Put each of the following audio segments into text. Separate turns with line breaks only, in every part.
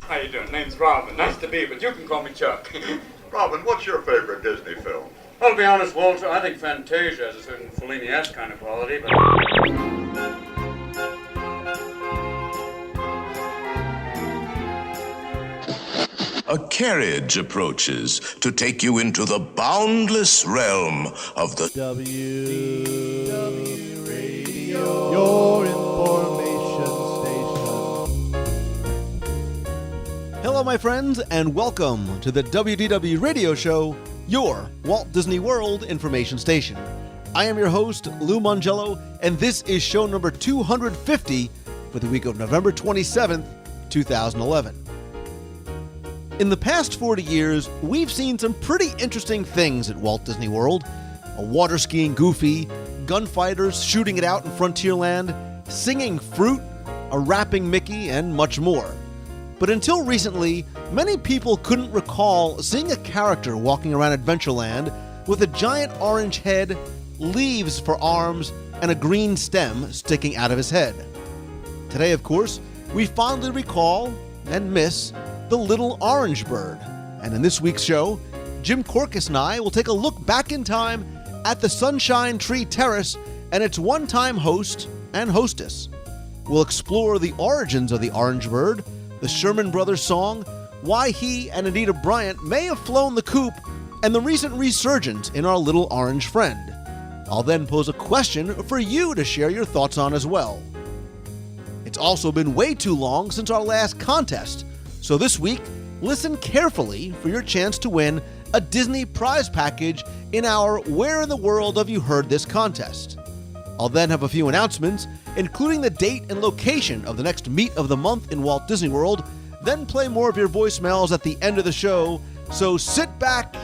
How you doing? Name's Robin. Nice to be, but you can call me Chuck.
Robin, what's your favorite Disney film?
Well, to be honest, Walt, I think Fantasia has a certain Fellini-esque kind of quality, but...
A carriage approaches to take you into the boundless realm of the
WDW Radio, your information station. Hello, my friends, and welcome to the WDW Radio Show, your Walt Disney World information station. I am your host, Lou Mongello, and this is show number 250 for the week of November 27th, 2011. In the past 40 years, we've seen some pretty interesting things at Walt Disney World. A water-skiing Goofy, gunfighters shooting it out in Frontierland, singing fruit, a rapping Mickey, and much more. But until recently, many people couldn't recall seeing a character walking around Adventureland with a giant orange head, leaves for arms, and a green stem sticking out of his head. Today, of course, we fondly recall and miss the Little Orange Bird. And in this week's show, Jim Korkis and I will take a look back in time at the Sunshine Tree Terrace and its one-time host and hostess. We'll explore the origins of the Orange Bird, the Sherman Brothers song, why he and Anita Bryant may have flown the coop, and the recent resurgence in our little orange friend. I'll then pose a question for you to share your thoughts on as well. It's also been way too long since our last contest, so this week, listen carefully for your chance to win a Disney prize package in our Where in the World Have You Heard This contest. I'll then have a few announcements, including the date and location of the next Meet of the Month in Walt Disney World, then play more of your voicemails at the end of the show, so sit back,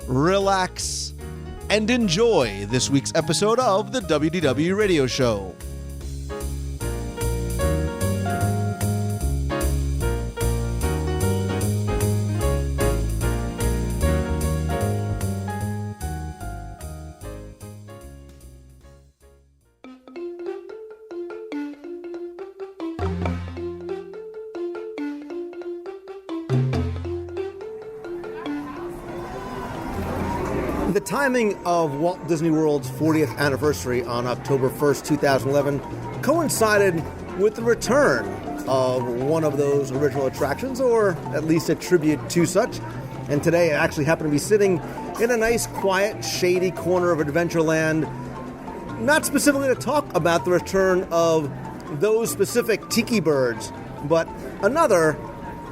relax, and enjoy this week's episode of the WDW Radio Show. The timing of Walt Disney World's 40th anniversary on October 1st, 2011 coincided with the return of one of those original attractions, or at least a tribute to such. And today I actually happen to be sitting in a nice, quiet, shady corner of Adventureland, not specifically to talk about the return of those specific tiki birds, but another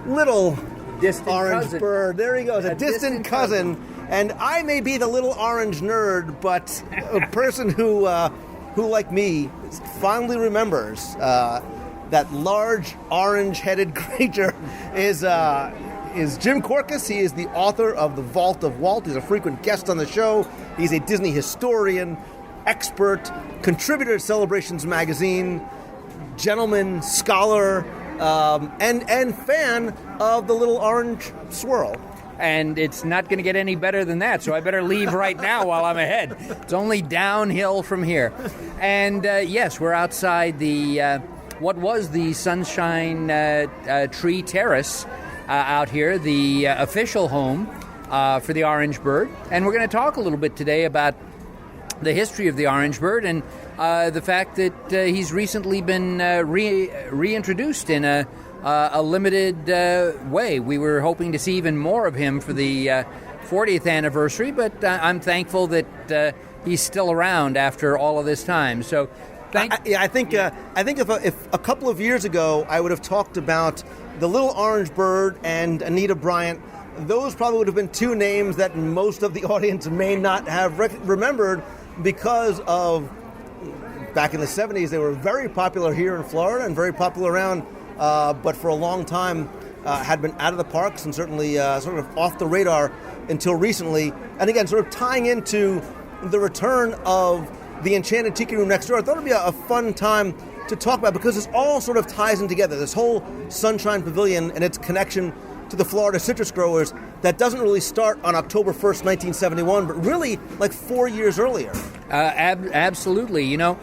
little
distant
orange
cousin.
Bird. There he goes, a distant cousin. And I may be the little orange nerd, but a person who, like me, fondly remembers that large orange-headed creature is Jim Korkis. He is the author of The Vault of Walt. He's a frequent guest on the show. He's a Disney historian, expert, contributor to Celebrations magazine, gentleman, scholar, and fan of the little orange swirl.
And it's not going to get any better than that, so I better leave right now while I'm ahead. It's only downhill from here. And yes, we're outside the what was the Sunshine Tree Terrace out here, the official home for the Orange Bird. And we're going to talk a little bit today about the history of the Orange Bird and the fact that he's recently been reintroduced in a limited way. We were hoping to see even more of him for the 40th anniversary, but I'm thankful that he's still around after all of this time. So,
I think if a couple of years ago I would have talked about the Little Orange Bird and Anita Bryant, those probably would have been two names that most of the audience may not have remembered because of back in the 70s. They were very popular here in Florida and very popular around. But for a long time had been out of the parks and certainly sort of off the radar until recently. And again, sort of tying into the return of the Enchanted Tiki Room next door, I thought it would be a fun time to talk about because this all sort of ties in together. This whole Sunshine Pavilion and its connection to the Florida citrus growers that doesn't really start on October 1st, 1971, but really like 4 years earlier.
Absolutely. You know,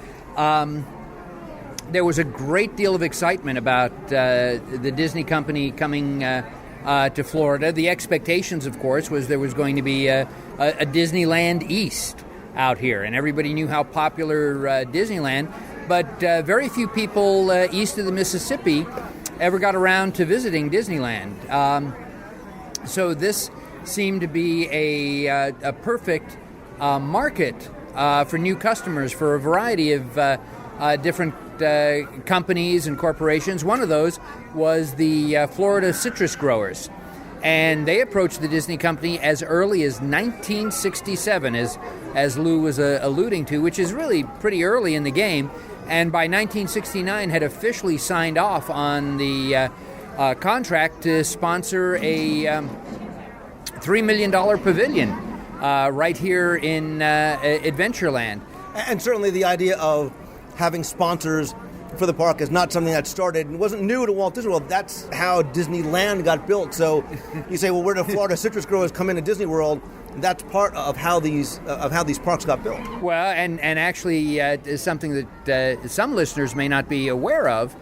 there was a great deal of excitement about the Disney company coming to Florida. The expectations, of course, was there was going to be a Disneyland East out here, and everybody knew how popular Disneyland, but very few people east of the Mississippi ever got around to visiting Disneyland. So this seemed to be a perfect market for new customers for a variety of different companies and corporations. One of those was the Florida citrus growers. And they approached the Disney company as early as 1967, as Lou was alluding to, which is really pretty early in the game. And by 1969 had officially signed off on the contract to sponsor a $3 million pavilion right here in Adventureland.
And certainly the idea of having sponsors for the park is not something that started and wasn't new to Walt Disney World. That's how Disneyland got built. So you say, well, where do Florida citrus growers come into Disney World? That's part of how these parks got built.
Well, and actually something that some listeners may not be aware of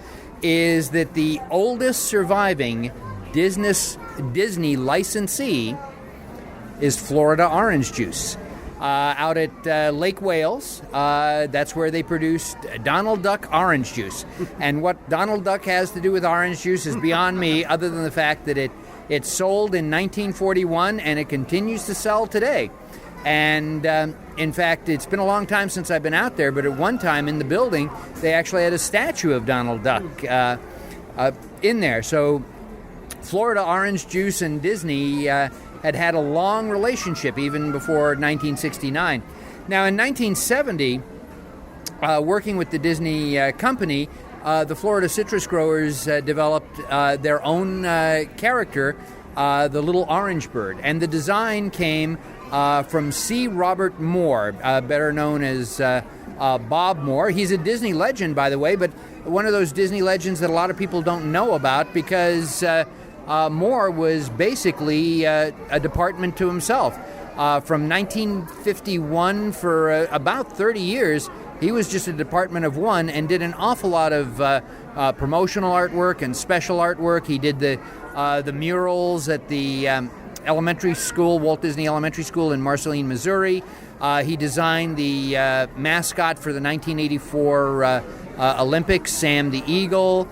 is that the oldest surviving Disney licensee is Florida orange juice. Out at Lake Wales, that's where they produced Donald Duck orange juice. And what Donald Duck has to do with orange juice is beyond me, other than the fact that it sold in 1941 and it continues to sell today. And in fact, it's been a long time since I've been out there, but at one time in the building, they actually had a statue of Donald Duck in there. So Florida orange juice and Disney had a long relationship even before 1969. Now, in 1970, working with the Disney company, the Florida citrus growers developed their own character, the little orange bird. And the design came from C. Robert Moore, better known as Bob Moore. He's a Disney legend, by the way, but one of those Disney legends that a lot of people don't know about because Moore was basically a department to himself. From 1951 for about 30 years, he was just a department of one and did an awful lot of promotional artwork and special artwork. He did the murals at the elementary school, Walt Disney Elementary School in Marceline, Missouri. He designed the mascot for the 1984 Olympics, Sam the Eagle.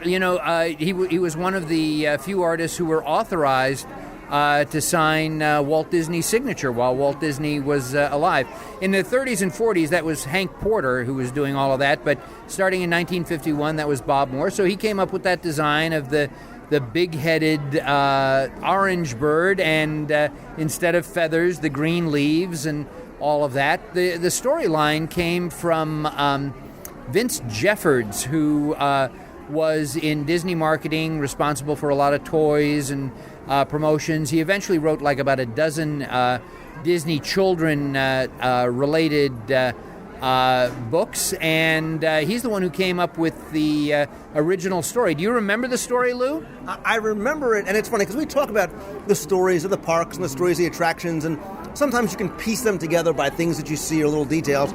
He was one of the few artists who were authorized to sign Walt Disney's signature while Walt Disney was alive. In the 30s and 40s, that was Hank Porter who was doing all of that, but starting in 1951, that was Bob Moore. So he came up with that design of the big-headed orange bird, and instead of feathers, the green leaves and all of that. The storyline came from Vince Jeffords, who was in Disney marketing, responsible for a lot of toys and promotions. He eventually wrote like about a dozen Disney children related books, and he's the one who came up with the original story. Do you remember the story, Lou?
I remember it, and it's funny because we talk about the stories of the parks and the stories of the attractions, and sometimes you can piece them together by things that you see or little details.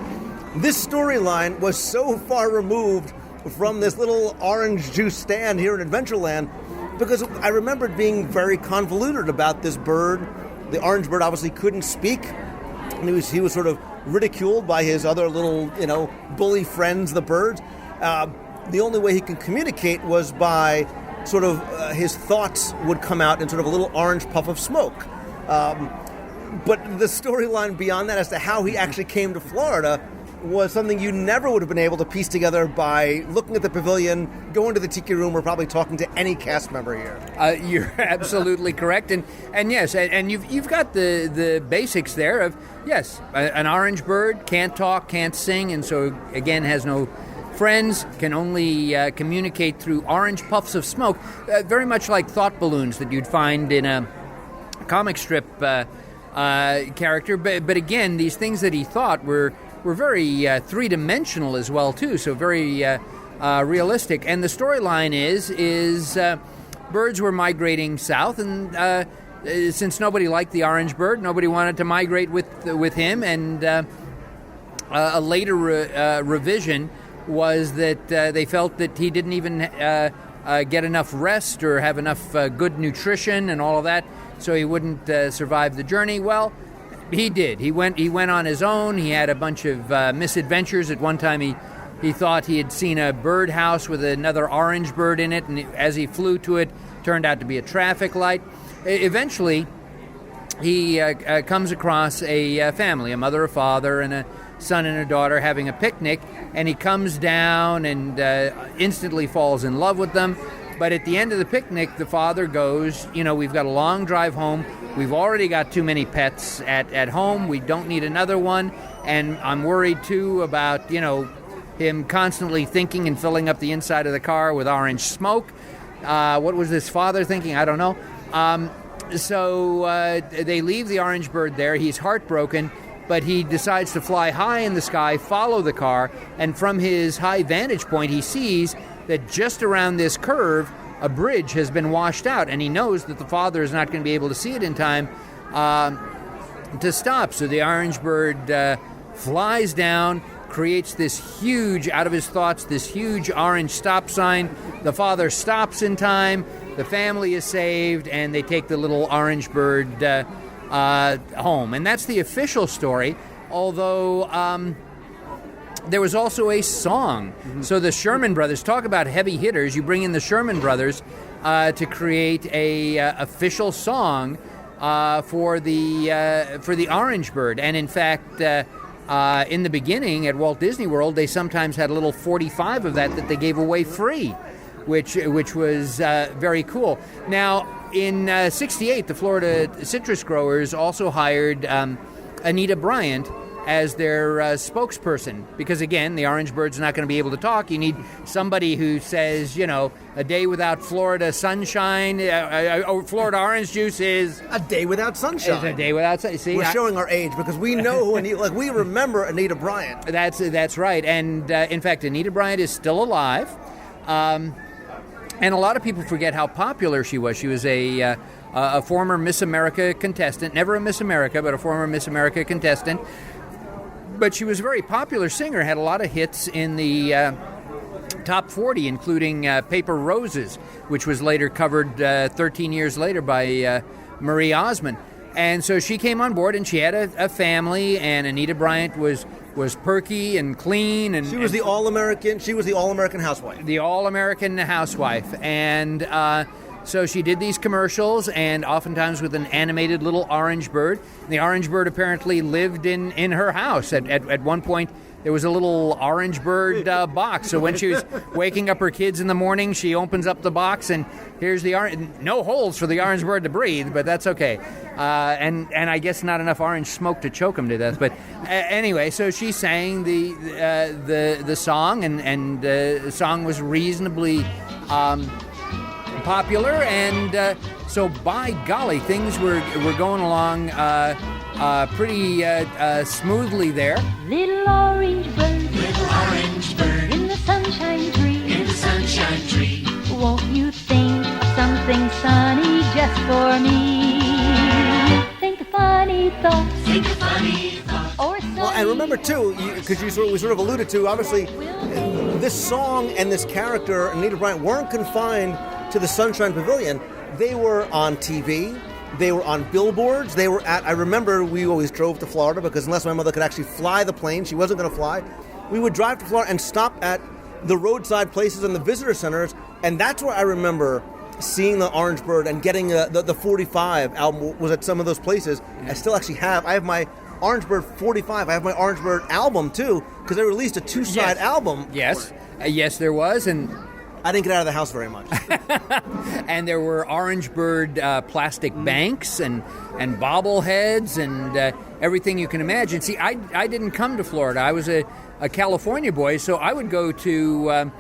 This storyline was so far removed from this little orange juice stand here in Adventureland, because I remember it being very convoluted about this bird. The orange bird obviously couldn't speak, and he was sort of ridiculed by his other little, bully friends, the birds. The only way he can communicate was by sort of his thoughts would come out in sort of a little orange puff of smoke. But the storyline beyond that as to how he actually came to Florida was something you never would have been able to piece together by looking at the pavilion, going to the tiki room, or probably talking to any cast member here.
You're absolutely correct, and yes, and you've got the basics there of yes, an orange bird can't talk, can't sing, and so again has no friends, can only communicate through orange puffs of smoke, very much like thought balloons that you'd find in a comic strip character. But again, these things that he thought were very three-dimensional as well, too, so very realistic. And the storyline is birds were migrating south, and since nobody liked the orange bird, nobody wanted to migrate with him, and a later revision was that they felt that he didn't even get enough rest or have enough good nutrition and all of that, so he wouldn't survive the journey. Well, he did. He went on his own. He had a bunch of misadventures. At one time, he thought he had seen a birdhouse with another orange bird in it, and as he flew to it, turned out to be a traffic light. Eventually, he comes across a family, a mother, a father, and a son and a daughter having a picnic, and he comes down and instantly falls in love with them. But at the end of the picnic, the father goes, we've got a long drive home. We've already got too many pets at home. We don't need another one. And I'm worried, too, about, him constantly thinking and filling up the inside of the car with orange smoke. What was this father thinking? I don't know. So they leave the orange bird there. He's heartbroken, but he decides to fly high in the sky, follow the car, and from his high vantage point, he sees that just around this curve, a bridge has been washed out, and he knows that the father is not going to be able to see it in time to stop. So the orange bird flies down, creates this huge, out of his thoughts, this huge orange stop sign. The father stops in time, the family is saved, and they take the little orange bird home. And that's the official story, although there was also a song. Mm-hmm. So the Sherman Brothers, talk about heavy hitters. You bring in the Sherman Brothers to create a official song for the orange bird. And in fact, in the beginning at Walt Disney World, they sometimes had a little 45 of that they gave away free, which was very cool. Now, in '68, the Florida citrus growers also hired Anita Bryant as their spokesperson, because again, the orange bird's not going to be able to talk. You need somebody who says, a day without Florida sunshine, Florida orange juice is
a day without sunshine.
Is a day without sunshine. See,
we're showing our age because we know who Anita, we remember Anita Bryant.
That's right, and in fact, Anita Bryant is still alive, and a lot of people forget how popular she was. She was a former Miss America contestant, never a Miss America, but a former Miss America contestant. But she was a very popular singer, had a lot of hits in the top 40, including Paper Roses, which was later covered 13 years later by Marie Osmond. And so she came on board, and she had a family, and Anita Bryant was perky and clean. And
she was the all-American. She was the all-American housewife.
The all-American housewife. And so she did these commercials, and oftentimes with an animated little orange bird. The orange bird apparently lived in her house. At one point, there was a little orange bird box. So when she was waking up her kids in the morning, she opens up the box, and here's the orange. No holes for the orange bird to breathe, but that's okay. And I guess not enough orange smoke to choke him to death. But anyway, so she sang the song, and the song was reasonably popular, and so by golly, things were going along pretty smoothly there.
Little orange bird, in the sunshine tree, won't you think of something sunny just for me? Think of funny thoughts, or sunny.
Well, and remember too, because we sort of alluded to, obviously, this song and this character, Anita Bryant, weren't confined to the Sunshine Pavilion. They were on TV. They were on billboards. They were I remember we always drove to Florida because unless my mother could actually fly the plane, she wasn't going to fly. We would drive to Florida and stop at the roadside places and the visitor centers, and that's where I remember seeing the orange bird and getting the 45 album was at some of those places. I still actually have. I have my Orange Bird 45. I have my Orange Bird album too because they released a two-side album.
Yes, yes, there was, and
I didn't get out of the house very much.
And there were orange bird plastic banks and bobbleheads and everything you can imagine. See, I didn't come to Florida. I was a California boy, so I would go to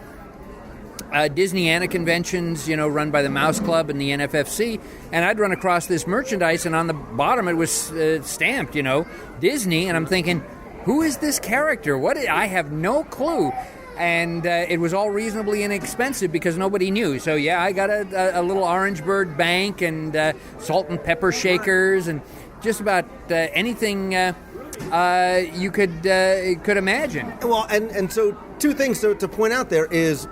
Disneyana conventions, run by the Mouse Club and the NFFC, and I'd run across this merchandise, and on the bottom it was stamped, Disney, and I'm thinking, who is this character? I have no clue. And it was all reasonably inexpensive because nobody knew. So, yeah, I got a little orange bird bank and salt and pepper shakers and just about anything you could imagine.
Well, and so two things to point out there is,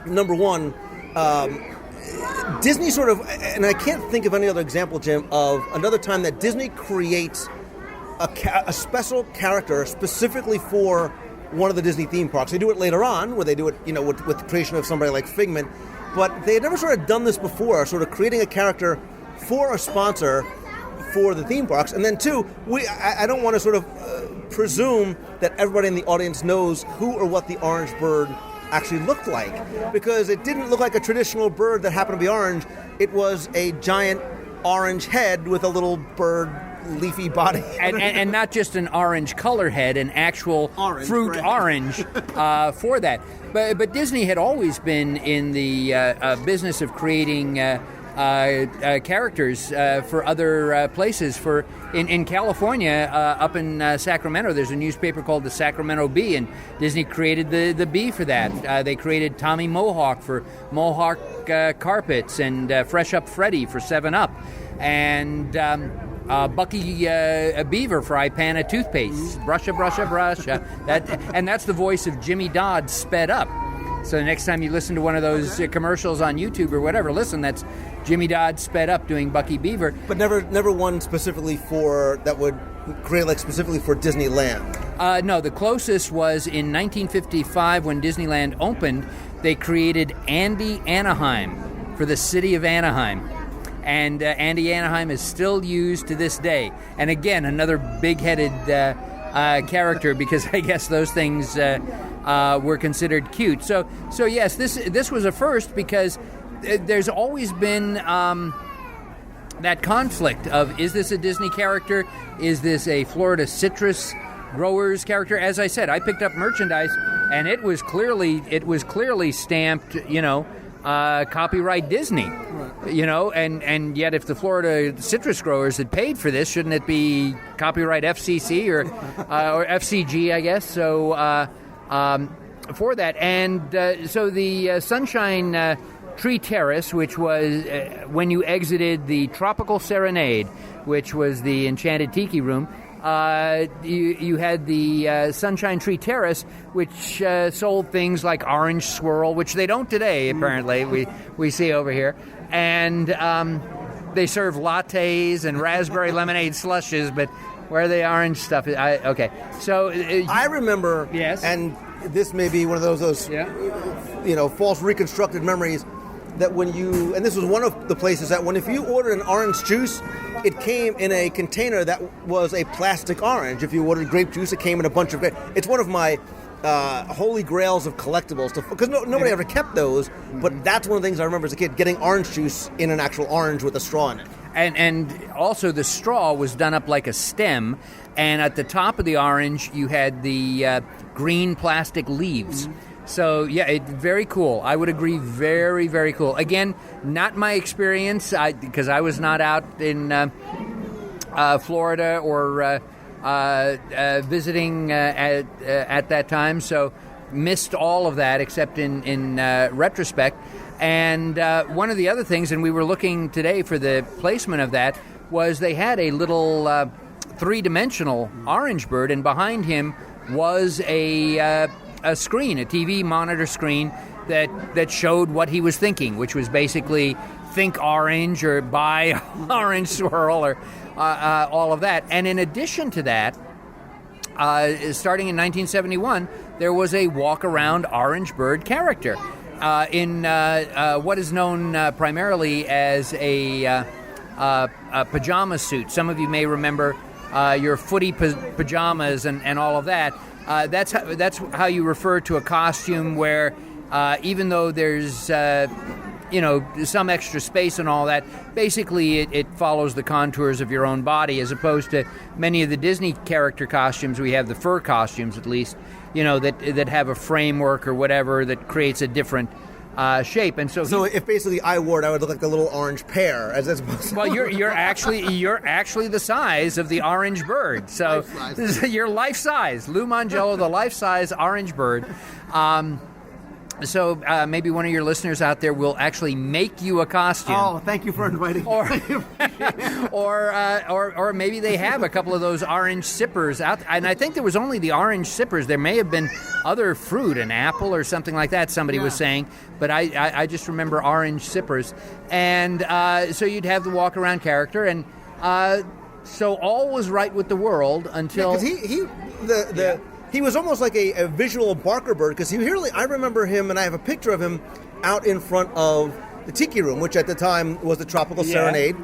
number one, Disney sort of, and I can't think of any other example, Jim, of another time that Disney creates a special character specifically for one of the Disney theme parks. They do it later on, where they do it, with the creation of somebody like Figment, but they had never sort of done this before, sort of creating a character for a sponsor for the theme parks. And then two, I don't want to sort of presume that everybody in the audience knows who or what the orange bird actually looked like, because it didn't look like a traditional bird that happened to be orange. It was a giant orange head with a little bird leafy body.
and not just an orange color head, an actual
orange,
fruit
right.
orange for that. But Disney had always been in the business of creating characters for other places. In California, up in Sacramento, there's a newspaper called the Sacramento Bee, and Disney created the bee for that. They created Tommy Mohawk for Mohawk carpets, and Fresh Up Freddy for 7-Up, and Bucky Beaver for Ipana toothpaste. Brush. That's the voice of Jimmy Dodd sped up. So the next time you listen to one of those commercials on YouTube or whatever, listen, that's Jimmy Dodd sped up doing Bucky Beaver.
But never one specifically that would create like specifically for Disneyland.
No, the closest was in 1955 when Disneyland opened. They created Andy Anaheim for the city of Anaheim. And Andy Anaheim is still used to this day. And again, another big-headed character, because I guess those things were considered cute. So yes, this was a first, because there's always been that conflict of, is this a Disney character? Is this a Florida citrus growers character? As I said, I picked up merchandise, and it was clearly stamped, copyright Disney. Right. And yet if the Florida citrus growers had paid for this, shouldn't it be copyright FCC or FCG, I guess? So for that, and so the Sunshine Tree Terrace, which was when you exited the Tropical Serenade, which was the Enchanted Tiki Room, you had the Sunshine Tree Terrace, which sold things like orange swirl, which they don't today, apparently, we see over here. And they serve lattes and raspberry lemonade slushes, but where the orange stuff is, okay. So
I remember,
yes,
and this may be one of those false reconstructed memories, that when you, and this was one of the places that if you ordered an orange juice, it came in a container that was a plastic orange. If you ordered grape juice, it came in a bunch of grape. It's one of my holy grails of collectibles, because nobody ever kept those, but that's one of the things I remember as a kid, getting orange juice in an actual orange with a straw in it.
And also the straw was done up like a stem, and at the top of the orange you had the green plastic leaves. So, yeah, very cool. I would agree, very, very cool. Again, not my experience, because I was not out in Florida or visiting at that time, so missed all of that except in retrospect. And one of the other things, and we were looking today for the placement of that, was they had a little three-dimensional orange bird, and behind him was a screen, a TV monitor screen that showed what he was thinking, which was basically think orange or buy orange swirl or all of that. And in addition to that, starting in 1971, there was a walk-around orange bird character in what is known primarily as a pajama suit. Some of you may remember your footy pajamas and all of that. That's how you refer to a costume where even though there's some extra space and all that, basically it follows the contours of your own body, as opposed to many of the Disney character costumes. We have the fur costumes, at least, that have a framework or whatever that creates a different shape. And so
if basically I wore it, I would look like the little orange pear, as opposed to...
Well, you're actually the size of the orange bird. So you're life size. Lou Mongello, the life size orange bird. So maybe one of your listeners out there will actually make you a costume.
Oh, thank you for inviting me.
Or maybe they have a couple of those orange sippers out. And I think there was only the orange sippers. There may have been other fruit, an apple or something like that, somebody was saying. But I just remember orange sippers. And so you'd have the walk-around character. And so all was right with the world until...
He was almost like a visual Barker bird, because I remember him, and I have a picture of him out in front of the Tiki Room, which at the time was the Tropical Serenade.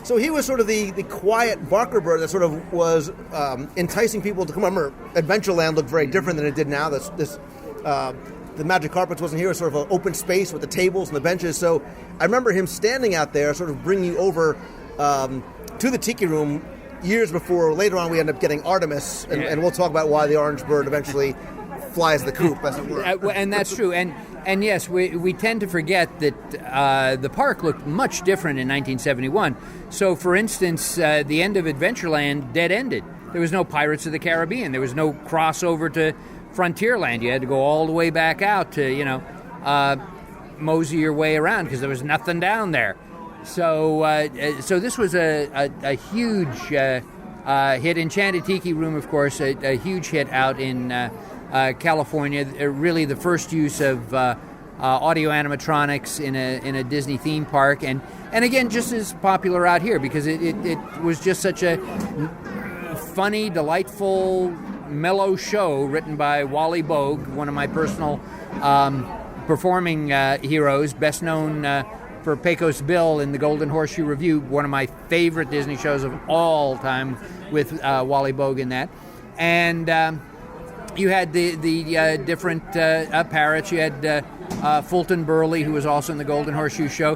So he was sort of the quiet Barker bird that sort of was enticing people to come. I remember Adventureland looked very different than it did now. The Magic Carpets wasn't here. It was sort of an open space with the tables and the benches. So I remember him standing out there, sort of bringing you over to the Tiki Room years before. Later on, we ended up getting Artemis, and we'll talk about why the orange bird eventually flies the coop, as it were.
And that's true. And yes, we tend to forget that the park looked much different in 1971. So, for instance, the end of Adventureland dead-ended. There was no Pirates of the Caribbean. There was no crossover to Frontierland. You had to go all the way back out to, mosey your way around because there was nothing down there. So this was a huge hit. Enchanted Tiki Room, of course, a huge hit out in California. Really, the first use of audio animatronics in a Disney theme park, and again, just as popular out here because it was just such a funny, delightful, mellow show written by Wally Bogue, one of my personal performing heroes, best known for Pecos Bill in the Golden Horseshoe Review, one of my favorite Disney shows of all time, with Wally Bogue in that. And you had the different parrots. You had Fulton Burley, who was also in the Golden Horseshoe Show.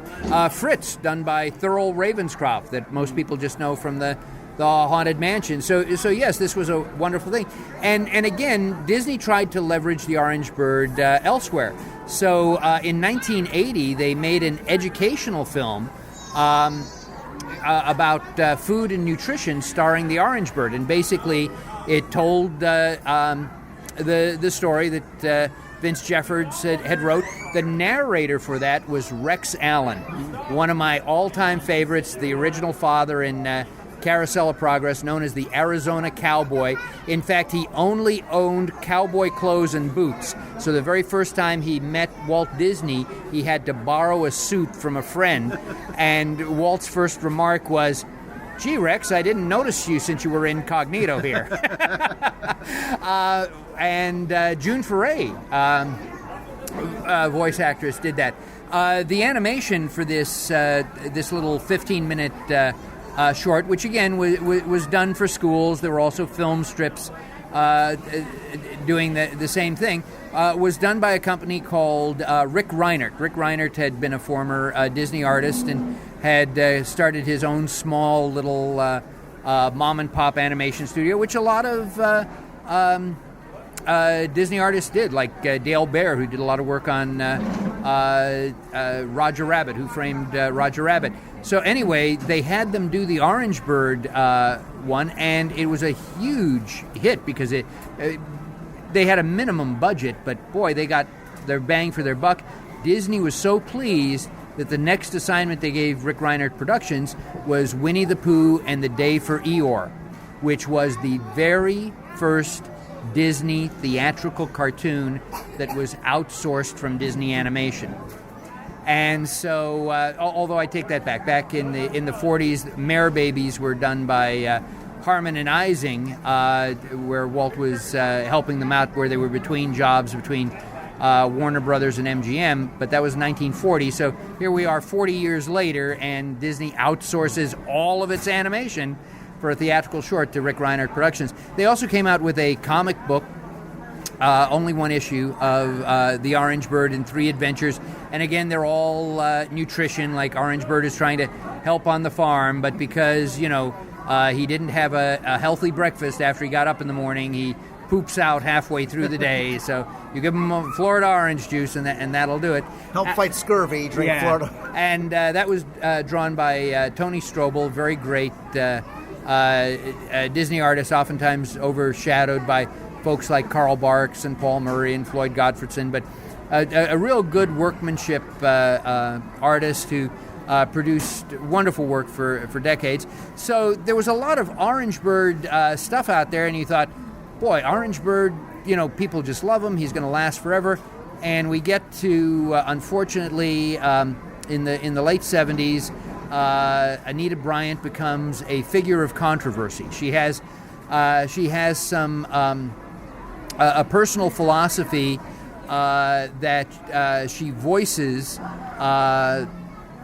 Fritz, done by Thurl Ravenscroft, that most people just know from the Haunted Mansion. So yes, this was a wonderful thing. And again, Disney tried to leverage the orange bird elsewhere. So in 1980, they made an educational film about food and nutrition starring the orange bird. And basically, it told the story that Vince Jeffords had wrote. The narrator for that was Rex Allen, one of my all-time favorites, the original father in Carousel of Progress, known as the Arizona Cowboy. In fact, he only owned cowboy clothes and boots. So the very first time he met Walt Disney, he had to borrow a suit from a friend. And Walt's first remark was, "Gee, Rex, I didn't notice you since you were incognito here." And June Foray, voice actress, did that. The animation for this little 15-minute short, which again was done for schools. There were also film strips doing the same thing, was done by a company called Rick Reinert. Rick Reinert had been a former Disney artist and had started his own small little mom-and-pop animation studio, which a lot of Disney artists did, like Dale Baer, who did a lot of work on Roger Rabbit, who framed Roger Rabbit. So anyway, they had them do the Orange Bird one, and it was a huge hit because they had a minimum budget, but boy, they got their bang for their buck. Disney was so pleased that the next assignment they gave Rick Reinert Productions was Winnie the Pooh and the Day for Eeyore, which was the very first Disney theatrical cartoon that was outsourced from Disney Animation. And so, although I take that back, in the 40s, Mare Babies were done by Harmon and Ising, where Walt was helping them out where they were between jobs between Warner Brothers and MGM, but that was 1940. So here we are 40 years later, and Disney outsources all of its animation for a theatrical short to Rick Reinert Productions. They also came out with a comic book, only one issue, of The Orange Bird and 3 Adventures. And again, they're all nutrition, like Orange Bird is trying to help on the farm, but because, he didn't have a healthy breakfast after he got up in the morning, he poops out halfway through the day. So you give him a Florida orange juice, and that'll do it.
Help fight scurvy, drink Florida.
And that was drawn by Tony Strobel, very great Disney artist, oftentimes overshadowed by folks like Carl Barks and Paul Murray and Floyd Gottfredson. But a real good workmanship artist who produced wonderful work for decades. So there was a lot of Orangebird stuff out there, and you thought, boy, Orangebird, people just love him. He's going to last forever. And we get to, unfortunately, in the late 70s, Anita Bryant becomes a figure of controversy. She has some a personal philosophy that she voices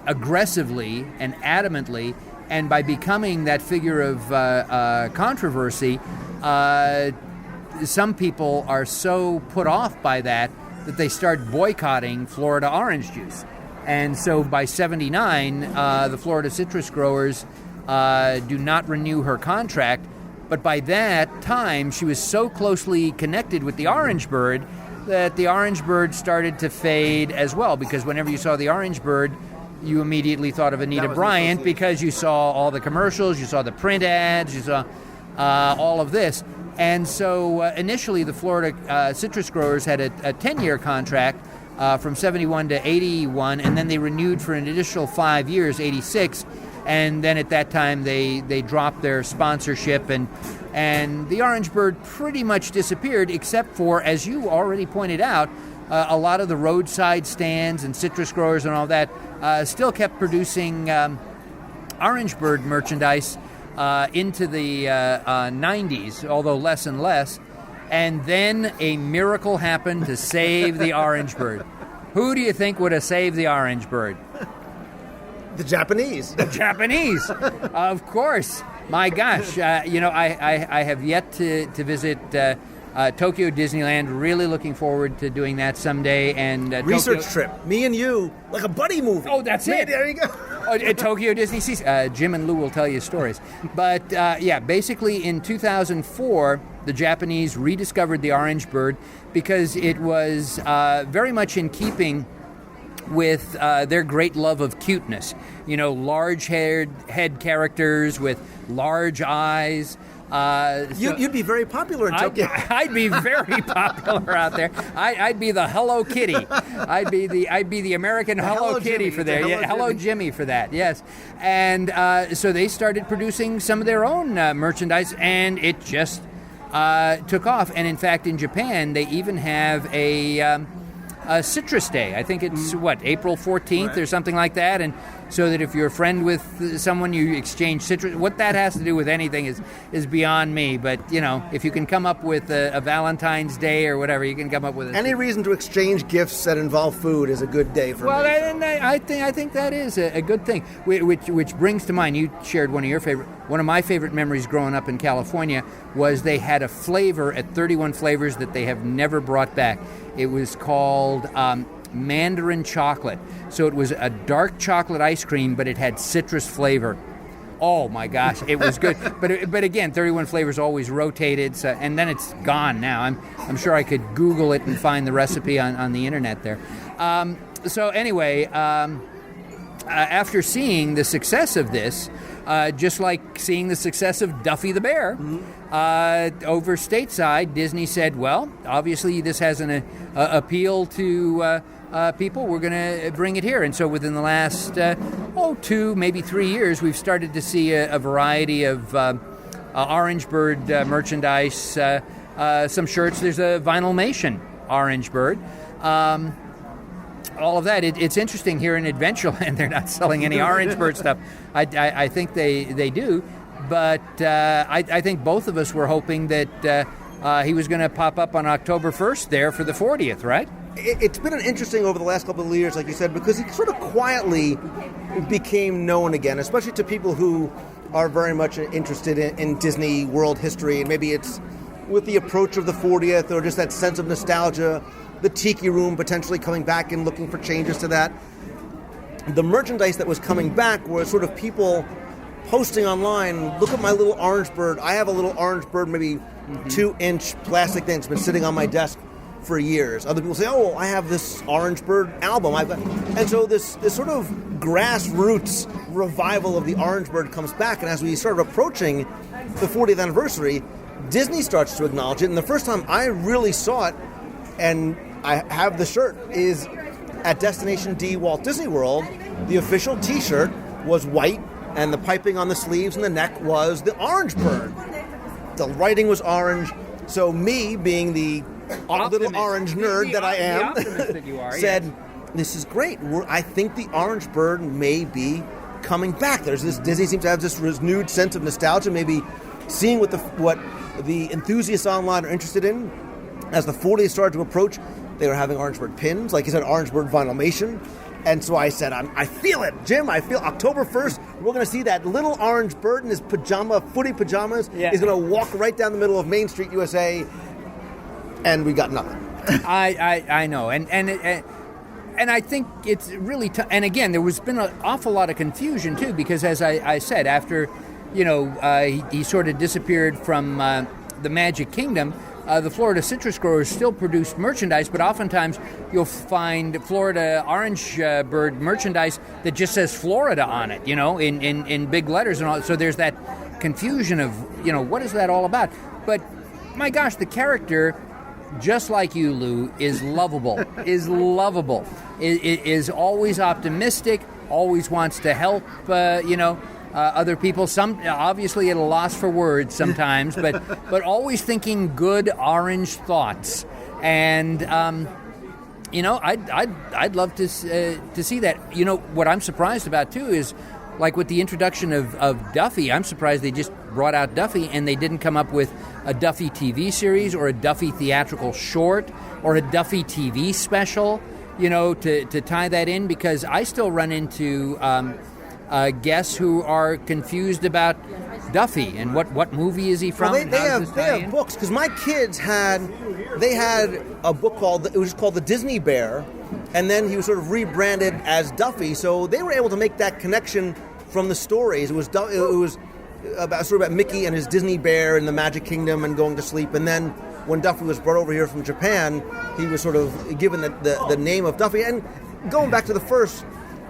aggressively and adamantly, and by becoming that figure of controversy, some people are so put off by that they start boycotting Florida orange juice. And so by 79, the Florida citrus growers do not renew her contract. But by that time, she was so closely connected with the Orangebird that the Orangebird started to fade as well, because whenever you saw the Orangebird, you immediately thought of Anita Bryant because you saw all the commercials, you saw the print ads, you saw all of this. And so initially the Florida citrus growers had a 10-year contract from 71 to 81, and then they renewed for an additional 5 years, 86. And then at that time, they dropped their sponsorship, and the Orangebird pretty much disappeared, except for, as you already pointed out, a lot of the roadside stands and citrus growers and all that still kept producing Orangebird merchandise into the 90s, although less and less. And then a miracle happened to save the Orangebird. Who do you think would have saved the Orangebird?
The Japanese.
The Japanese, of course. My gosh, I have yet to visit Tokyo Disneyland. Really looking forward to doing that someday. And
research trip, me and you, like a buddy movie.
Oh, that's it.
There you go.
At Tokyo Disney Seas. Jim and Lou will tell you stories. But basically in 2004, the Japanese rediscovered the Orangebird because it was very much in keeping with their great love of cuteness. Large head characters with large eyes.
You'd be very popular in Tokyo.
I'd be very popular out there. I'd be the Hello Kitty. I'd be the American Hello Kitty for there. Hello Jimmy for that. Yes. And so they started producing some of their own merchandise, and it just took off. And in fact, in Japan, they even have a Citrus Day. I think it's April 14th or something like that. And so that if you're a friend with someone, you exchange citrus. What that has to do with anything is beyond me. But if you can come up with a Valentine's Day or whatever, you can come up with it.
Any reason to exchange gifts that involve food is a good day for me.
Well, I think that is a good thing. Which brings to mind, you shared one of my favorite memories growing up in California was they had a flavor at 31 Flavors that they have never brought back. It was called Mandarin Chocolate. So it was a dark chocolate ice cream, but it had citrus flavor. Oh my gosh, it was good. but again, 31 Flavors always rotated, and then it's gone now. I'm sure I could Google it and find the recipe on the internet there. So anyway, after seeing the success of this, just like seeing the success of Duffy the Bear, over stateside, Disney said, well, obviously this has an appeal to people. We're going to bring it here. And so within the last 2, maybe 3 years, we've started to see a variety of Orangebird merchandise, some shirts. There's a Vinylmation Orangebird. All of that. It's interesting here in Adventureland. They're not selling any Orangebird stuff. I think they do. But I think both of us were hoping that he was going to pop up on October 1st there for the 40th, right?
It's been an interesting over the last couple of years, like you said, because he sort of quietly became known again, especially to people who are very much interested in Disney World history. And maybe it's with the approach of the 40th or just that sense of nostalgia, the Tiki Room potentially coming back and looking for changes to that. The merchandise that was coming back were sort of people posting online, look at my little Orangebird. I have a little Orangebird, maybe 2-inch plastic thing that's been sitting on my desk for years. Other people say, oh, I have this Orangebird album. And so this sort of grassroots revival of the Orangebird comes back. And as we start approaching the 40th anniversary, Disney starts to acknowledge it. And the first time I really saw it, and I have the shirt is at Destination D Walt Disney World. The official T-shirt was white, and the piping on the sleeves and the neck was the orange bird. The writing was orange. So me, being the little orange nerd that I am,
that you are,
said,
yes.
"This is great. I think the orange bird may be coming back." There's this Disney seems to have this renewed sense of nostalgia, maybe seeing what the enthusiasts online are interested in. As the 40s started to approach, they were having orange bird pins, like you said, orange bird vinylmation. And so I said, I feel it, Jim. I feel October 1st, we're going to see that little orange bird in his footy pajamas.
Yeah.
He's going to walk right down the middle of Main Street, USA, and we got nothing.
I know, and I think it's really and again, there was been an awful lot of confusion too, because as I said, after he sort of disappeared from the Magic Kingdom. The Florida citrus growers still produced merchandise, but oftentimes you'll find Florida orange bird merchandise that just says Florida on it, in big letters and all. So there's that confusion of, what is that all about? But my gosh, the character, just like you, Lou, is lovable. Is always optimistic, always wants to help, other people, some obviously at a loss for words sometimes, but always thinking good orange thoughts, and I'd love to see that. What I'm surprised about too is, like with the introduction of Duffy, I'm surprised they just brought out Duffy and they didn't come up with a Duffy TV series or a Duffy theatrical short or a Duffy TV special, to tie that in, because I still run into guests who are confused about Duffy and what movie is he from.
Well, they have books, because my kids had a book called The Disney Bear, and then he was sort of rebranded as Duffy, so they were able to make that connection from the stories. It was about Mickey and his Disney Bear in the Magic Kingdom and going to sleep, and then when Duffy was brought over here from Japan, he was sort of given the name of Duffy. And going back to the first,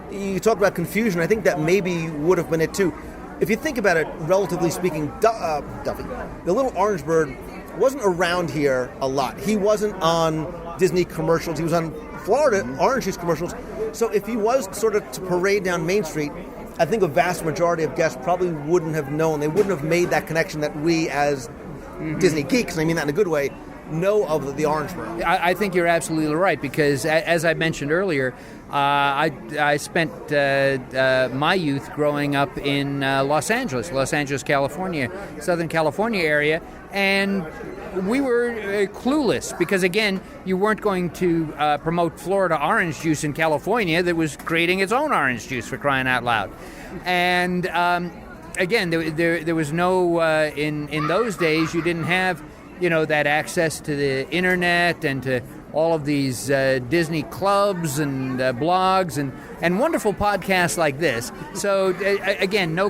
you talked about confusion. I think that maybe would have been it too. If you think about it, relatively speaking, Duffy, the little orange bird, wasn't around here a lot. He wasn't on Disney commercials. He was on Florida orange juice commercials. So if he was sort of to parade down Main Street, I think a vast majority of guests probably wouldn't have known. They wouldn't have made that connection that we as Disney geeks, and I mean that in a good way, know of the orange bird.
I think you're absolutely right, because as I mentioned earlier, I spent my youth growing up in Los Angeles, California, Southern California area, and we were clueless, because again, you weren't going to promote Florida orange juice in California that was creating its own orange juice, for crying out loud. And again, there was no in those days, you didn't have that access to the internet and to all of these Disney clubs and blogs and wonderful podcasts like this. So again, no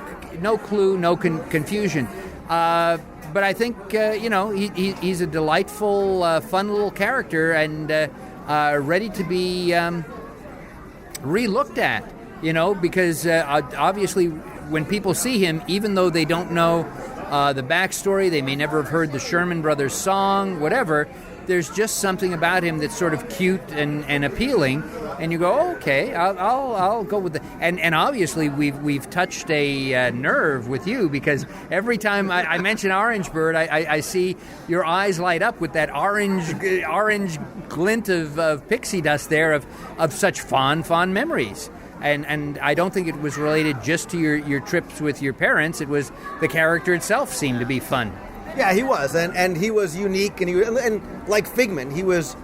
clue, no confusion. But I think he's a delightful, fun little character, and ready to be re-looked at. Because obviously when people see him, even though they don't know the backstory, they may never have heard the Sherman Brothers song, whatever, there's just something about him that's sort of cute and appealing, and you go, okay, I'll go with the. And obviously we've touched a nerve with you, because every time I mention Orange Bird, I see your eyes light up with that orange glint of pixie dust there of such fond memories. And I don't think it was related just to your trips with your parents. It was the character itself seemed to be fun.
Yeah, he was, and he was unique, and like Figment, he was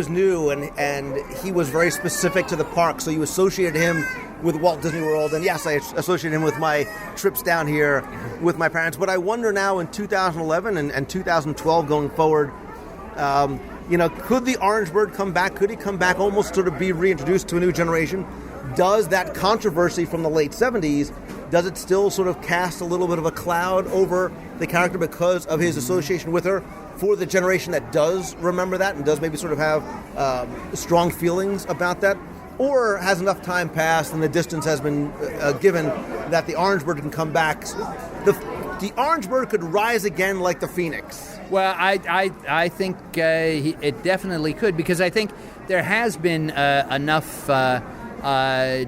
new, and he was very specific to the park. So you associated him with Walt Disney World, and yes, I associated him with my trips down here with my parents. But I wonder now, in 2011 and 2012 going forward, could the Orange Bird come back? Could he come back, almost sort of be reintroduced to a new generation? Does that controversy from the late 70s, does it still sort of cast a little bit of a cloud over the character because of his association with her for the generation that does remember that and does maybe sort of have strong feelings about that? Or has enough time passed and the distance has been given that the Orange Bird can come back? The Orange Bird could rise again like the Phoenix.
Well, I think it definitely could, because I think there has been enough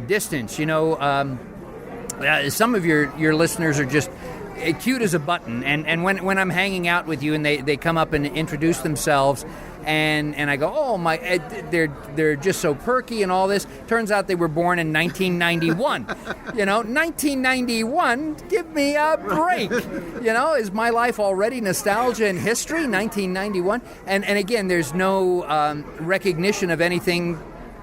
distance. You know, some of your listeners are just cute as a button, and when I'm hanging out with you and they come up and introduce themselves, and I go, oh my, they're just so perky and all this. Turns out they were born in 1991. You know, 1991. Give me a break. You know, is my life already nostalgia and history? 1991, and again, there's no recognition of anything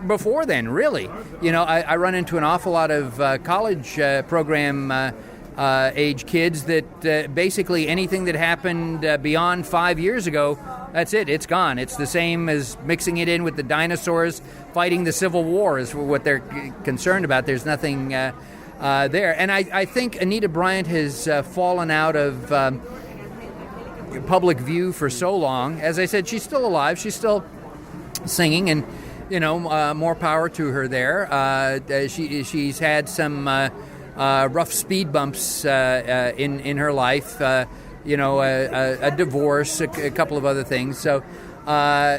before then, really. You know, I run into an awful lot of college program age kids that basically anything that happened beyond 5 years ago, that's it. It's gone. It's the same as mixing it in with the dinosaurs fighting the Civil War is what they're concerned about. There's nothing there. And I think Anita Bryant has fallen out of public view for so long. As I said, she's still alive. She's still singing, and you know, more power to her there. She's had some rough speed bumps in her life. You know, a divorce, a couple of other things. So,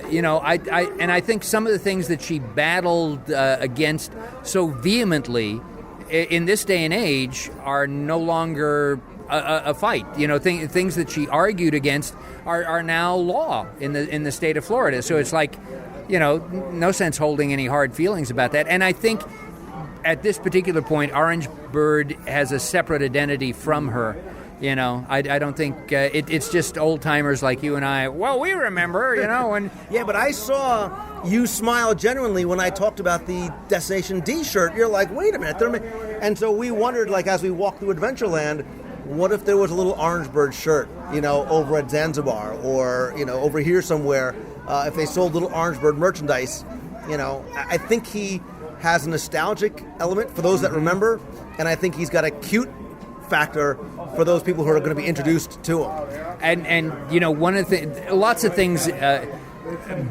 you know, I think some of the things that she battled against so vehemently in this day and age are no longer a fight. You know, things that she argued against are now law in the state of Florida. So it's like, you know, no sense holding any hard feelings about that. And I think at this particular point, Orange Bird has a separate identity from her. You know, I don't think it's just old timers like you and I. Well, we remember, you know, and
yeah, but I saw you smile genuinely when I talked about the Destination D shirt. You're like, wait a minute, and so we wondered, like, as we walked through Adventureland, what if there was a little Orange Bird shirt, you know, over at Zanzibar, or you know, over here somewhere, if they sold little Orange Bird merchandise. You know, I think he has a nostalgic element for those that remember, and I think he's got a cute factor for those people who are going to be introduced to him.
And you know, one of the lots of things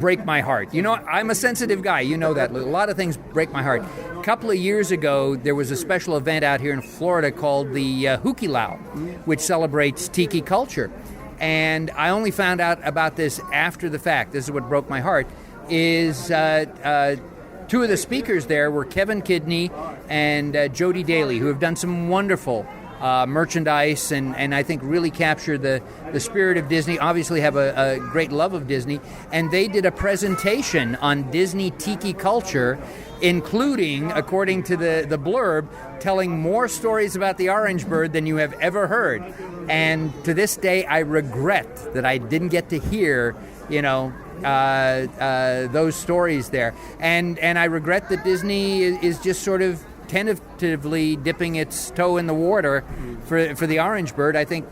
break my heart. You know, I'm a sensitive guy. You know that. A lot of things break my heart. A couple of years ago, there was a special event out here in Florida called the Hukilau, which celebrates tiki culture. And I only found out about this after the fact. This is what broke my heart. Is two of the speakers there were Kevin Kidney and Jody Daly, who have done some wonderful merchandise and I think really capture the spirit of Disney, obviously have a great love of Disney, and they did a presentation on Disney tiki culture, including, according to the blurb, telling more stories about the Orange Bird than you have ever heard. And to this day, I regret that I didn't get to hear, you know, those stories there. And I regret that Disney is just sort of tentatively dipping its toe in the water for the Orange Bird. I think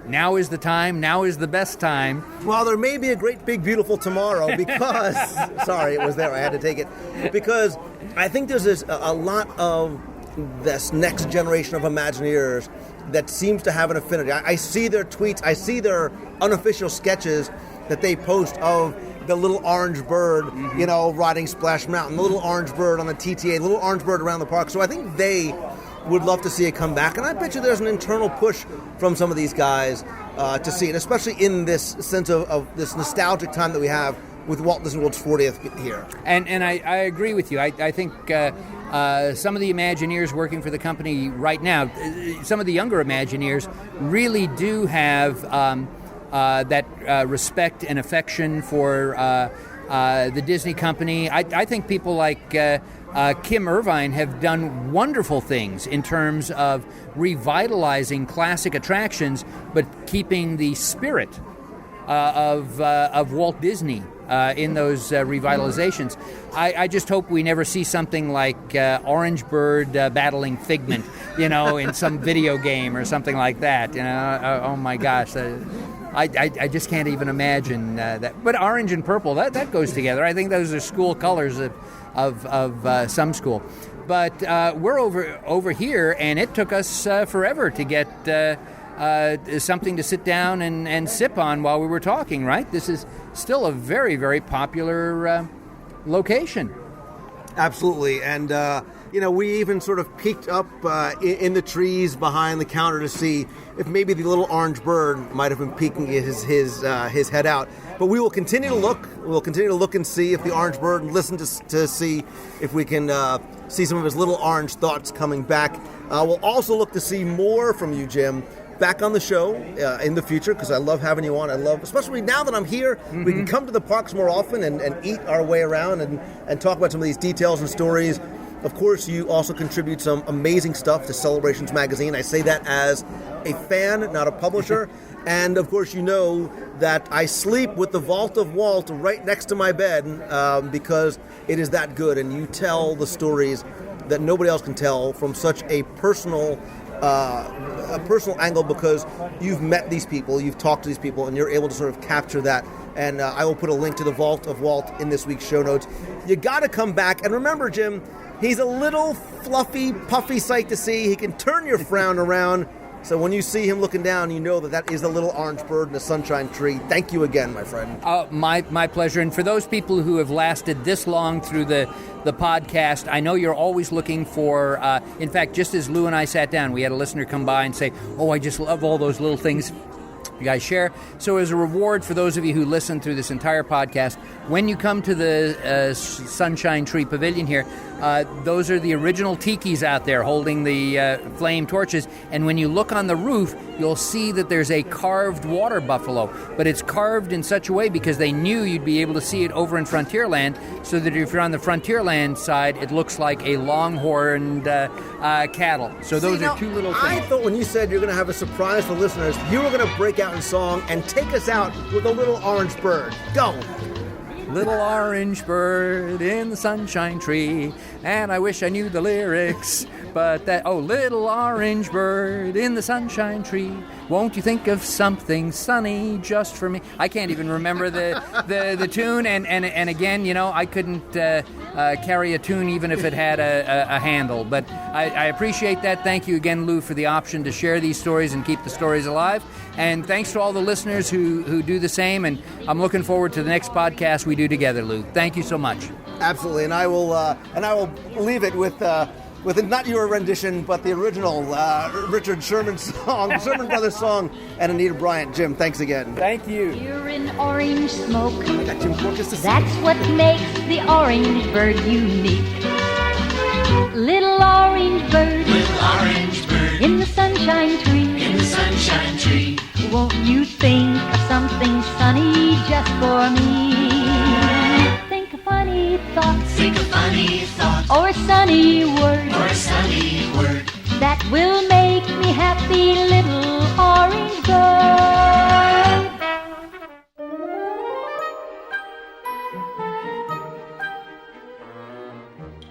now is the time. Now is the best time.
Well, there may be a great, big, beautiful tomorrow because... sorry, it was there. I had to take it. Because I think there's a lot of this next generation of Imagineers that seems to have an affinity. I see their tweets. I see their unofficial sketches that they post of the little orange bird, you know, riding Splash Mountain, the little orange bird on the TTA, the little orange bird around the park. So I think they would love to see it come back. And I bet you there's an internal push from some of these guys to see it, especially in this sense of this nostalgic time that we have with Walt Disney World's 40th here.
And I agree with you. I think some of the Imagineers working for the company right now, some of the younger Imagineers really do have that respect and affection for the Disney company. I think people like Kim Irvine have done wonderful things in terms of revitalizing classic attractions, but keeping the spirit of Walt Disney in those revitalizations. I just hope we never see something like Orange Bird battling Figment, you know, in some video game or something like that. You know, oh my gosh. I just can't even imagine that. But orange and purple, that goes together. I think those are school colors of some school. But we're over here, and it took us forever to get something to sit down and sip on while we were talking, right? This is still a very, very popular location.
Absolutely. And we even sort of peeked up in the trees behind the counter to see if maybe the little orange bird might have been peeking his head out. But we will continue to look. We'll continue to look and see if the orange bird, and listen to see if we can see some of his little orange thoughts coming back. We'll also look to see more from you, Jim, back on the show in the future, because I love having you on. I love, especially now that I'm here, we can come to the parks more often and eat our way around and talk about some of these details and stories. Of course, you also contribute some amazing stuff to Celebrations Magazine. I say that as a fan, not a publisher. And, of course, you know that I sleep with the Vault of Walt right next to my bed because it is that good. And you tell the stories that nobody else can tell from such a personal angle, because you've met these people, you've talked to these people, and you're able to sort of capture that. And I will put a link to the Vault of Walt in this week's show notes. You got to come back. And remember, Jim, he's a little fluffy, puffy sight to see. He can turn your frown around. So when you see him looking down, you know that is the little orange bird in the sunshine tree. Thank you again, my friend.
My pleasure. And for those people who have lasted this long through the podcast, I know you're always looking for, in fact, just as Lou and I sat down, we had a listener come by and say, I just love all those little things you guys share. So as a reward for those of you who listen through this entire podcast, when you come to the Sunshine Tree Pavilion here, those are the original tikis out there holding the flame torches. And when you look on the roof, you'll see that there's a carved water buffalo. But it's carved in such a way because they knew you'd be able to see it over in Frontierland, so that if you're on the Frontierland side, it looks like a longhorned cattle. So those are two little things.
I thought when you said you're going to have a surprise for listeners, you were going to break out in song and take us out with a little orange bird. Go.
Little orange bird in the sunshine tree, and I wish I knew the lyrics, but little orange bird in the sunshine tree, won't you think of something sunny just for me? I can't even remember the tune, and again, I couldn't carry a tune even if it had a handle, but I appreciate that. Thank you again, Lou, for the option to share these stories and keep the stories alive, and thanks to all the listeners who do the same, and I'm looking forward to the next podcast we do together, Lou. Thank you so much.
Absolutely, and I will leave it with not your rendition, but the original Richard Sherman song, Sherman Brothers song, and Anita Bryant. Jim, thanks again.
Thank you.
You're in orange smoke.
I got Jim Corcus to sing.
That's what makes the orange bird unique. Little orange bird in the sunshine tree. Won't you think of something sunny just for me? Think of funny thoughts, or a sunny word, that will make me happy, little orange bird.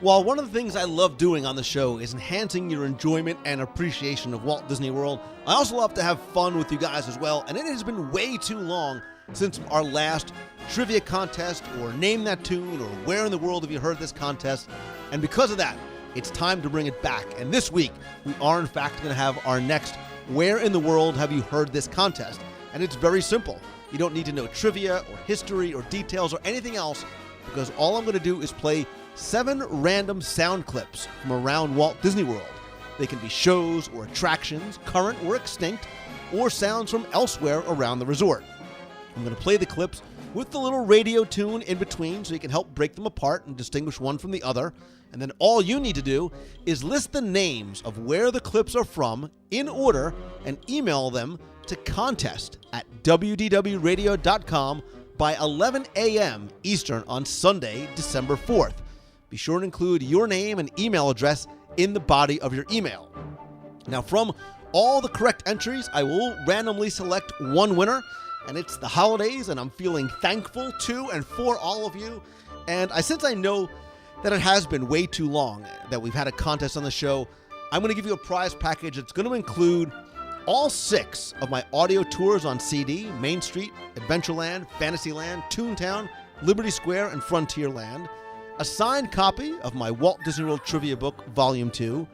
While one of the things I love doing on the show is enhancing your enjoyment and appreciation of Walt Disney World, I also love to have fun with you guys as well, and it has been way too long since our last trivia contest, or Name That Tune, or Where in the World Have You Heard This contest, and because of that, it's time to bring it back. And this week, we are in fact going to have our next Where in the World Have You Heard This contest, and it's very simple. You don't need to know trivia, or history, or details, or anything else, because all I'm going to do is play 7 random sound clips from around Walt Disney World. They can be shows or attractions, current or extinct, or sounds from elsewhere around the resort. I'm going to play the clips with the little radio tune in between so you can help break them apart and distinguish one from the other. And then all you need to do is list the names of where the clips are from in order and email them to contest@wdwradio.com by 11 a.m. Eastern on Sunday, December 4th. Be sure to include your name and email address in the body of your email. Now, from all the correct entries, I will randomly select one winner, and it's the holidays, and I'm feeling thankful to and for all of you. And since I know that it has been way too long that we've had a contest on the show, I'm going to give you a prize package that's going to include all 6 of my audio tours on CD, Main Street, Adventureland, Fantasyland, Toontown, Liberty Square, and Frontierland, a signed copy of my Walt Disney World Trivia Book, Volume 2,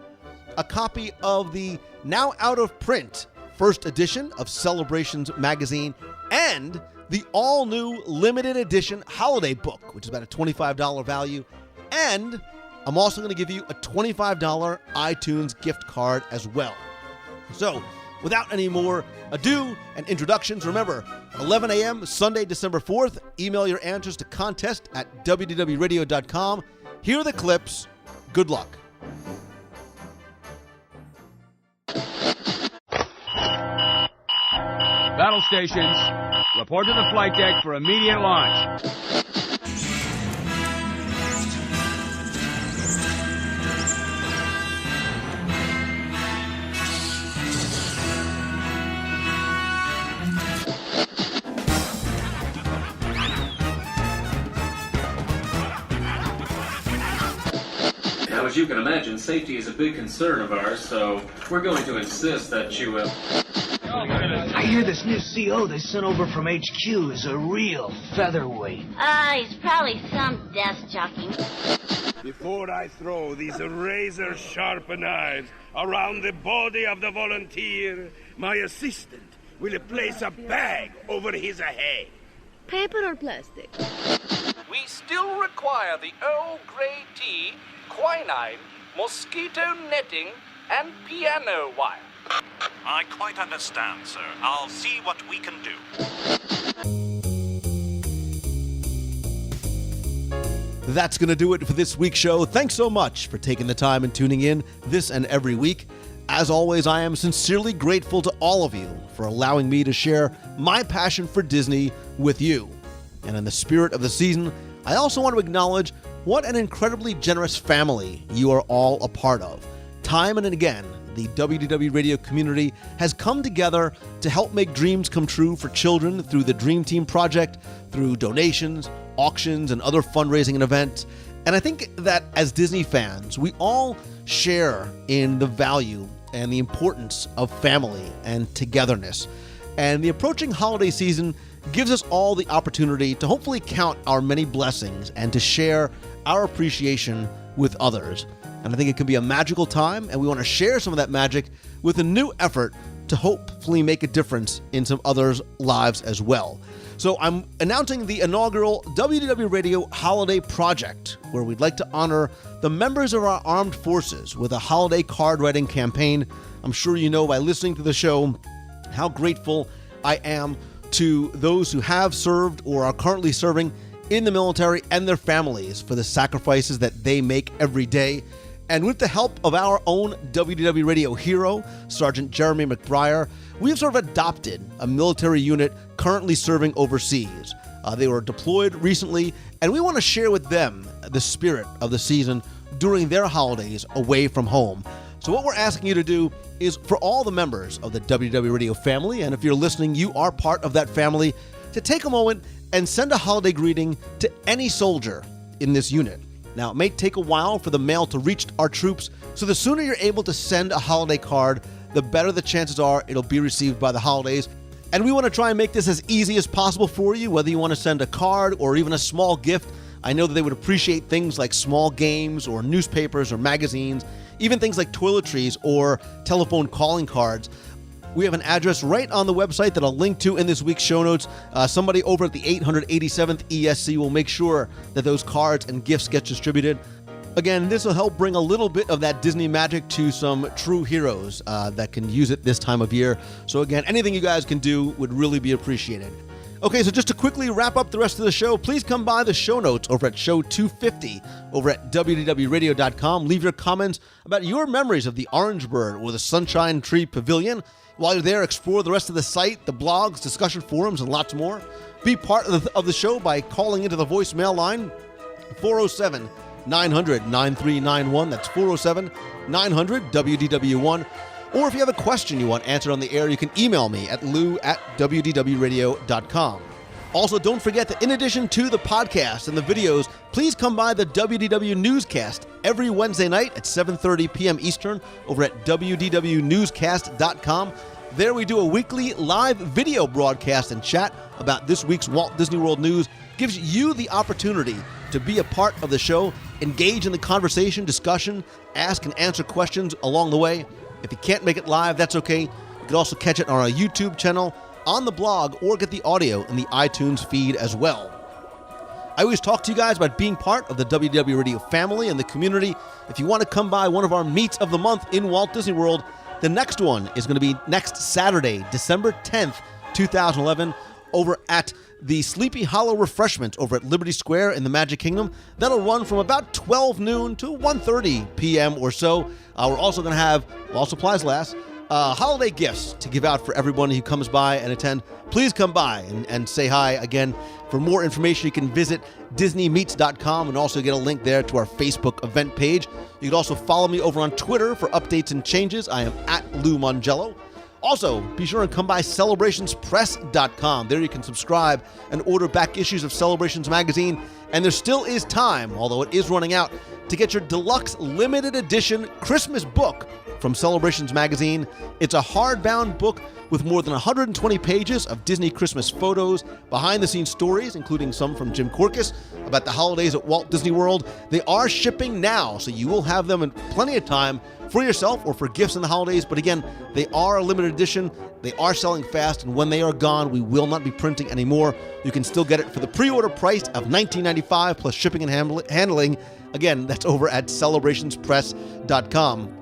a copy of the now out-of-print first edition of Celebrations Magazine, and the all-new limited edition holiday book, which is about a $25 value, and I'm also going to give you a $25 iTunes gift card as well. So, without any more ado and introductions, remember, 11 a.m. Sunday, December 4th, email your answers to contest@wdwradio.com. Here are the clips. Good luck.
Battle stations, report to the flight deck for immediate launch.
Now, as you can imagine, safety is a big concern of ours, so we're going to insist that you,
I hear this new CO they sent over from HQ is a real featherweight.
He's probably some desk jockey.
Before I throw these razor-sharp knives around the body of the volunteer, my assistant will place a bag over his head.
Paper or plastic?
We still require the Earl Grey tea, quinine, mosquito netting, and piano wire.
I quite understand, sir. I'll see what we can do.
That's going to do it for this week's show. Thanks so much for taking the time and tuning in this and every week. As always, I am sincerely grateful to all of you for allowing me to share my passion for Disney with you. And in the spirit of the season, I also want to acknowledge what an incredibly generous family you are all a part of. Time and again, the WDW radio community has come together to help make dreams come true for children through the Dream Team Project, through donations, auctions, and other fundraising and events. And I think that as Disney fans, we all share in the value and the importance of family and togetherness. And the approaching holiday season gives us all the opportunity to hopefully count our many blessings and to share our appreciation with others. And I think it can be a magical time, and we want to share some of that magic with a new effort to hopefully make a difference in some others' lives as well. So I'm announcing the inaugural WDW Radio Holiday Project, where we'd like to honor the members of our armed forces with a holiday card writing campaign. I'm sure you know by listening to the show how grateful I am to those who have served or are currently serving in the military and their families for the sacrifices that they make every day. And with the help of our own WDW radio hero, Sergeant Jeremy McBriar, we have sort of adopted a military unit currently serving overseas. They were deployed recently, and we want to share with them the spirit of the season during their holidays away from home. So what we're asking you to do is for all the members of the WDW radio family, and if you're listening, you are part of that family, to take a moment and send a holiday greeting to any soldier in this unit. Now, it may take a while for the mail to reach our troops, so the sooner you're able to send a holiday card, the better the chances are it'll be received by the holidays. And we want to try and make this as easy as possible for you, whether you want to send a card or even a small gift. I know that they would appreciate things like small games or newspapers or magazines, even things like toiletries or telephone calling cards. We have an address right on the website that I'll link to in this week's show notes. Somebody over at the 887th ESC will make sure that those cards and gifts get distributed. Again, this will help bring a little bit of that Disney magic to some true heroes that can use it this time of year. So again, anything you guys can do would really be appreciated. Okay, so just to quickly wrap up the rest of the show, please come by the show notes over at show 250 over at WDWradio.com. Leave your comments about your memories of the Orange Bird or the Sunshine Tree Pavilion. While you're there, explore the rest of the site, the blogs, discussion forums, and lots more. Be part of the show by calling into the voicemail line, 407-900-9391. That's 407-900-WDW1. Or if you have a question you want answered on the air, you can email me at lou@wdwradio.com. Also, don't forget that in addition to the podcast and the videos, please come by the WDW Newscast every Wednesday night at 7:30 p.m. Eastern over at wdwnewscast.com. There we do a weekly live video broadcast and chat about this week's Walt Disney World news. Gives you the opportunity to be a part of the show, engage in the conversation, discussion, ask and answer questions along the way. If you can't make it live, that's okay. You can also catch it on our YouTube channel, on the blog, or get the audio in the iTunes feed as well. I always talk to you guys about being part of the WDW Radio family and the community. If you want to come by one of our meets of the month in Walt Disney World, the next one is going to be next Saturday, December 10th, 2011, over at the Sleepy Hollow Refreshment over at Liberty Square in the Magic Kingdom. That'll run from about 12 noon to 1:30 p.m. or so. We're also going to have, while supplies last, holiday gifts to give out for everyone who comes by and attend. Please come by and say hi. Again, for more information, you can visit DisneyMeets.com and also get a link there to our Facebook event page. You can also follow me over on Twitter for updates and changes. I am at Lou Mongello. Also, be sure and come by CelebrationsPress.com. There you can subscribe and order back issues of Celebrations Magazine. And there still is time, although it is running out, to get your deluxe limited edition Christmas book from Celebrations Magazine. It's a hardbound book with more than 120 pages of Disney Christmas photos, behind-the-scenes stories, including some from Jim Korkis, about the holidays at Walt Disney World. They are shipping now, so you will have them in plenty of time for yourself or for gifts in the holidays. But again, they are a limited edition. They are selling fast, and when they are gone, we will not be printing anymore. You can still get it for the pre-order price of $19.95 plus shipping and handling. Again, that's over at CelebrationsPress.com.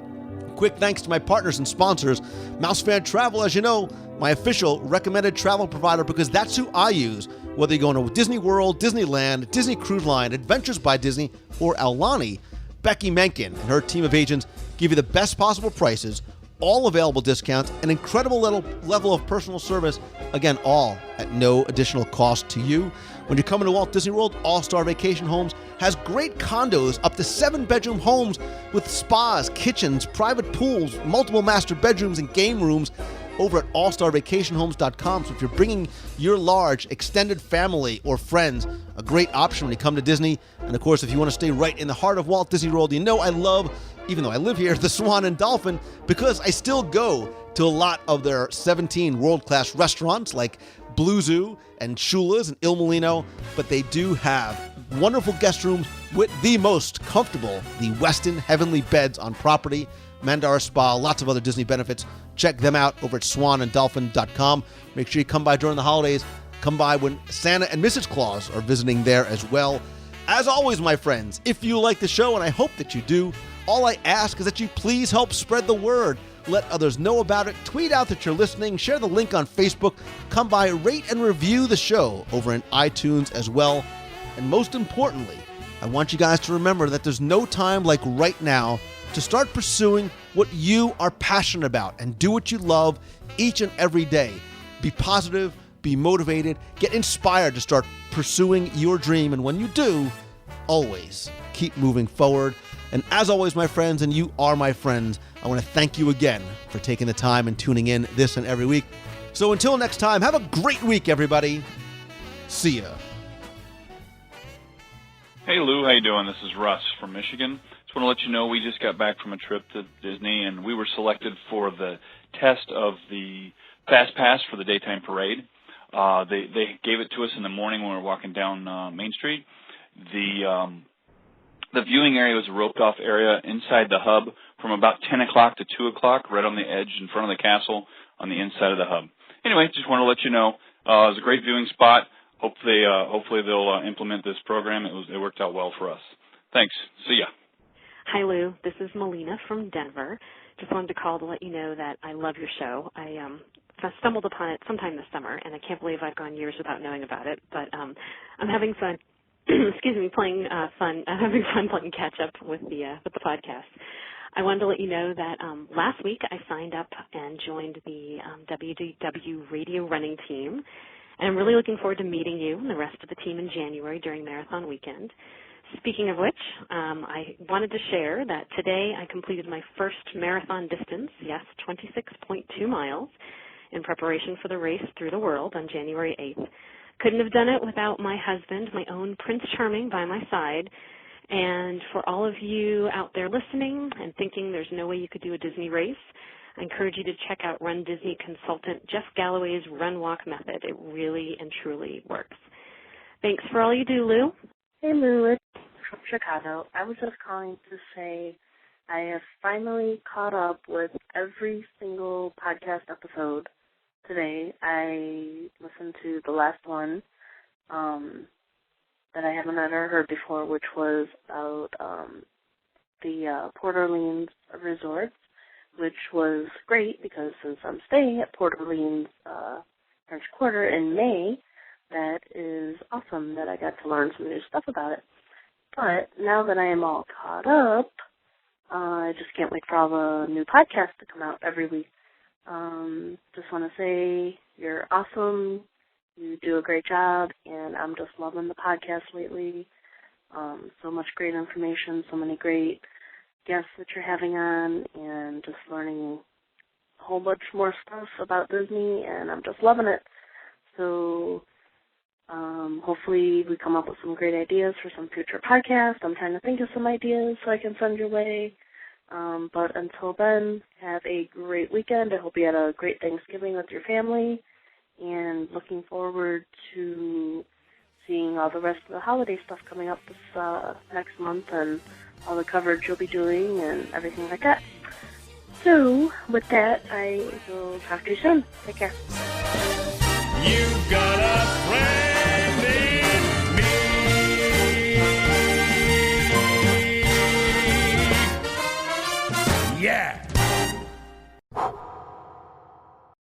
Quick thanks to my partners and sponsors, Mousefan Travel, as you know, my official recommended travel provider, because that's who I use, whether you're going to Disney World, Disneyland, Disney Cruise Line, Adventures by Disney, or Aulani. Becky Menken and her team of agents give you the best possible prices, all available discounts, an incredible level of personal service, again, all at no additional cost to you. When you're coming to Walt Disney World, All-Star Vacation Homes has great condos, up to 7-bedroom homes with spas, kitchens, private pools, multiple master bedrooms, and game rooms over at allstarvacationhomes.com. So if you're bringing your large extended family or friends, a great option when you come to Disney. And of course, if you want to stay right in the heart of Walt Disney World, you know I love, even though I live here, the Swan and Dolphin, because I still go to a lot of their 17 world-class restaurants like Blue Zoo and Shula's and Il Molino, but they do have wonderful guest rooms with the most comfortable, the Westin Heavenly Beds on property, Mandara Spa, lots of other Disney benefits. Check them out over at swananddolphin.com. Make sure you come by during the holidays. Come by when Santa and Mrs. Claus are visiting there as well. As always, my friends, if you like the show, and I hope that you do, all I ask is that you please help spread the word. Let others know about it. Tweet out that you're listening. Share the link on Facebook. Come by, rate and review the show over in iTunes as well. And most importantly, I want you guys to remember that there's no time like right now to start pursuing what you are passionate about and do what you love each and every day. Be positive, be motivated, get inspired to start pursuing your dream. And when you do, always keep moving forward. And as always, my friends, and you are my friends, I want to thank you again for taking the time and tuning in this and every week. So until next time, have a great week, everybody. See ya.
Hey, Lou. How you doing? This is Russ from Michigan. Just want to let you know we just got back from a trip to Disney, and we were selected for the test of the Fast Pass for the daytime parade. They gave it to us in the morning when we were walking down Main Street. The viewing area was a roped-off area inside the hub from about 10 o'clock to 2 o'clock, right on the edge in front of the castle on the inside of the hub. Anyway, just want to let you know it was a great viewing spot. Hopefully they'll implement this program. It worked out well for us. Thanks. See ya.
Hi, Lou. This is Melina from Denver. Just wanted to call to let you know that I love your show. I stumbled upon it sometime this summer, and I can't believe I've gone years without knowing about it. But I'm having fun. Excuse me, having fun playing catch up with the podcast. I wanted to let you know that last week I signed up and joined the WDW radio running team, and I'm really looking forward to meeting you and the rest of the team in January during Marathon Weekend. Speaking of which, I wanted to share that today I completed my first marathon distance, 26.2 miles, in preparation for the race through the world on January 8th. Couldn't have done it without my husband, my own Prince Charming, by my side. And for all of you out there listening and thinking there's no way you could do a Disney race, I encourage you to check out Run Disney consultant Jeff Galloway's Run Walk method. It really and truly works. Thanks for all you do, Lou.
Hey, Lou. It's from Chicago. I was just calling to say I have finally caught up with every single podcast episode today. I listened to the last one that I haven't ever heard before, which was about the Port Orleans resorts, which was great because since I'm staying at Port Orleans French Quarter in May, that is awesome that I got to learn some new stuff about it. But now that I am all caught up, I just can't wait for all the new podcasts to come out every week. Just want to say you're awesome. You do a great job, and I'm just loving the podcast lately. So much great information, so many great guests that you're having on, and just learning a whole bunch more stuff about Disney, and I'm just loving it. So hopefully we come up with some great ideas for some future podcasts. I'm trying to think of some ideas so I can send your way. But until then, have a great weekend. I hope you had a great Thanksgiving with your family, and looking forward to seeing all the rest of the holiday stuff coming up this next month, and all the coverage you'll be doing and everything like that. So, with that, I will talk to you soon. Take care.
You've got a friend in me. Yeah.